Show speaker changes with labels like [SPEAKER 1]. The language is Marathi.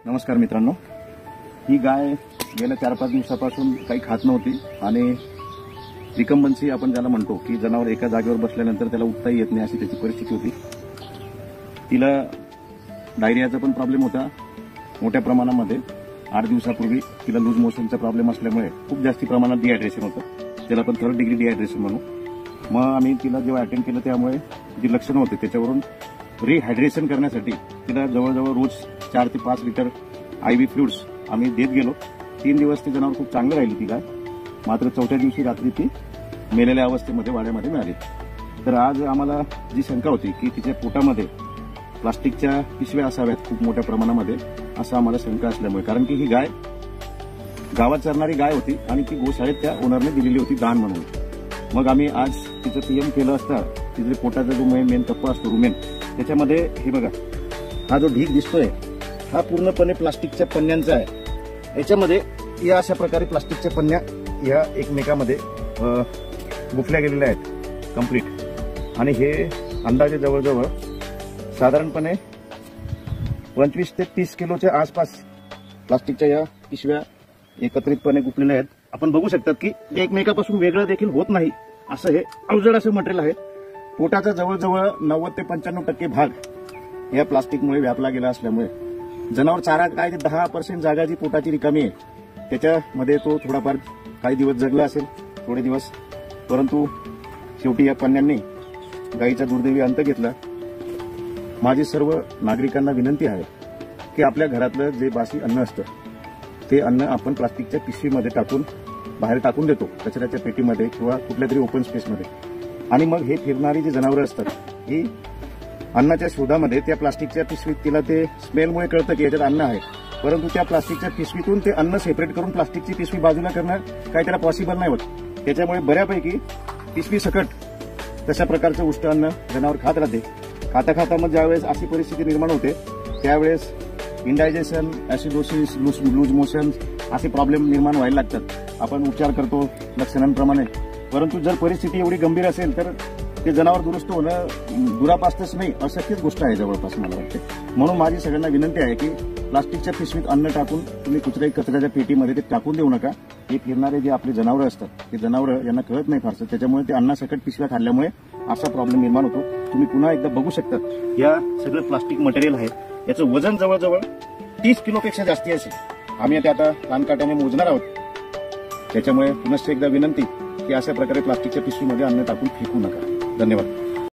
[SPEAKER 1] नमस्कार मित्रांनो, ही गाय गेल्या 4-5 दिवसापासून काही खात नव्हती आणि रिकम्बन्सी आपण ज्याला म्हणतो की जनावर एका जागेवर बसल्यानंतर त्याला उठताही येत नाही अशी त्याची परिस्थिती होती। तिला डायरियाचा पण प्रॉब्लेम होता मोठ्या प्रमाणामध्ये। 8 दिवसापूर्वी तिला लूज मोशनचा प्रॉब्लेम असल्यामुळे खूप जास्त प्रमाणात डिहायड्रेशन होतं, त्याला पण 3rd डिग्री डिहायड्रेशन म्हणू। मग आम्ही तिला जेव्हा अटेंड केलं त्यामुळे जी लक्षणं होते त्याच्यावरून रिहायड्रेशन करण्यासाठी तिला जवळजवळ रोज 4 ते 5 लिटर IV फ्लुइड्स आम्ही देत गेलो। 3 दिवस ती जनावर खूप चांगलं राहिली ती गाय, मात्र 4थ्या दिवशी रात्री ती मेलेल्या अवस्थेमध्ये वाड्यामध्ये मिळाली। तर आज आम्हाला जी शंका होती की तिच्या पोटामध्ये प्लास्टिकच्या पिशव्या असाव्यात खूप मोठ्या प्रमाणामध्ये, असं आम्हाला शंका असल्यामुळे, कारण की ही गाय गावात चरणारी गाय होती आणि ती गोशाळेत त्या ओनरने दिलेली होती दान म्हणून। मग आम्ही आज तिचं PM केलं असता तिचे पोटाचा जो मेन टप्पा असतो रुमेन, त्याच्यामध्ये हे बघा, हा जो ढीग दिसतोय हा पूर्णपणे प्लास्टिकच्या पन्न्यांचा आहे। याच्यामध्ये या अशा प्रकारे प्लास्टिकच्या पन्न्या या एकमेकामध्ये गुंफल्या गेलेल्या आहेत कंप्लीट, आणि हे अंदाजे जवळजवळ साधारणपणे 25 ते 30 किलोच्या आसपास प्लास्टिकच्या या पिशव्या एकत्रितपणे गुंफलेल्या आहेत। आपण बघू शकतात की एकमेकापासून वेगळं देखील होत नाही असं हे अवजड असं मटेरियल आहे। पोटाचा जवळजवळ 90 ते 95% भाग या प्लास्टिकमुळे व्यापला गेला असल्यामुळे जनावर चारा काय 10% जागा जी पोटाची रिकामी आहे त्याच्यामध्ये तो थोडाफार काही दिवस जगला असेल, थोडे दिवस, परंतु शेवटी या पन्न्यांनी गायीचा दुर्दैवी अंत घेतला। माझी सर्व नागरिकांना विनंती आहे की आपल्या घरातलं जे बासी अन्न असतं ते अन्न आपण प्लास्टिकच्या पिशवीमध्ये टाकून बाहेर टाकून देतो, कचऱ्याच्या पेटीमध्ये किंवा कुठल्या तरी ओपन स्पेसमध्ये, आणि मग हे फिरणारी जी जनावरं असतात ही अन्नाच्या शोधामध्ये त्या प्लास्टिकच्या पिशवीत, तिला ते स्मेलमुळे कळतं की याच्यात अन्न आहे, परंतु त्या प्लास्टिकच्या पिशवीतून ते अन्न सेपरेट करून प्लास्टिकची पिशवी बाजूला करणं काही त्याला पॉसिबल नाही होत। त्याच्यामुळे बऱ्यापैकी पिशवी सकट तशा प्रकारचं उष्ट अन्न जनावर खात राहते। खाता खाता मग ज्यावेळेस अशी परिस्थिती निर्माण होते त्यावेळेस इंडायजेशन, ऍसिडोसिस, लूज मोशन असे प्रॉब्लेम निर्माण व्हायला लागतात। आपण उपचार करतो लक्षणांप्रमाणे, परंतु जर परिस्थिती एवढी गंभीर असेल तर ते जनावर दुरुस्त होणं दुरापास्तच नाही, अशक्यच गोष्ट आहे जवळपास मला वाटते। म्हणून माझी सगळ्यांना विनंती आहे की प्लास्टिकच्या पिशवीत अन्न टाकून तुम्ही कुठल्याही कचऱ्याच्या पेटीमध्ये ते टाकून देऊ नका। हे फिरणारे जे आपले जनावरं असतात ते जनावरं यांना कळत नाही फारसं, त्याच्यामुळे ते अन्नासकट पिशव्या खाल्ल्यामुळे असा प्रॉब्लेम निर्माण होतो। तुम्ही पुन्हा एकदा बघू शकता, या सगळं प्लास्टिक मटेरियल आहे, याचं वजन जवळजवळ 30 किलोपेक्षा जास्ती असेल। आम्ही आता कानकाट्याने मोजणार आहोत। त्याच्यामुळे पुनश्च एकदा विनंती की अशा प्रकारे प्लास्टिकच्या पिशवीमध्ये अन्न टाकून फेकू नका। धन्यवाद।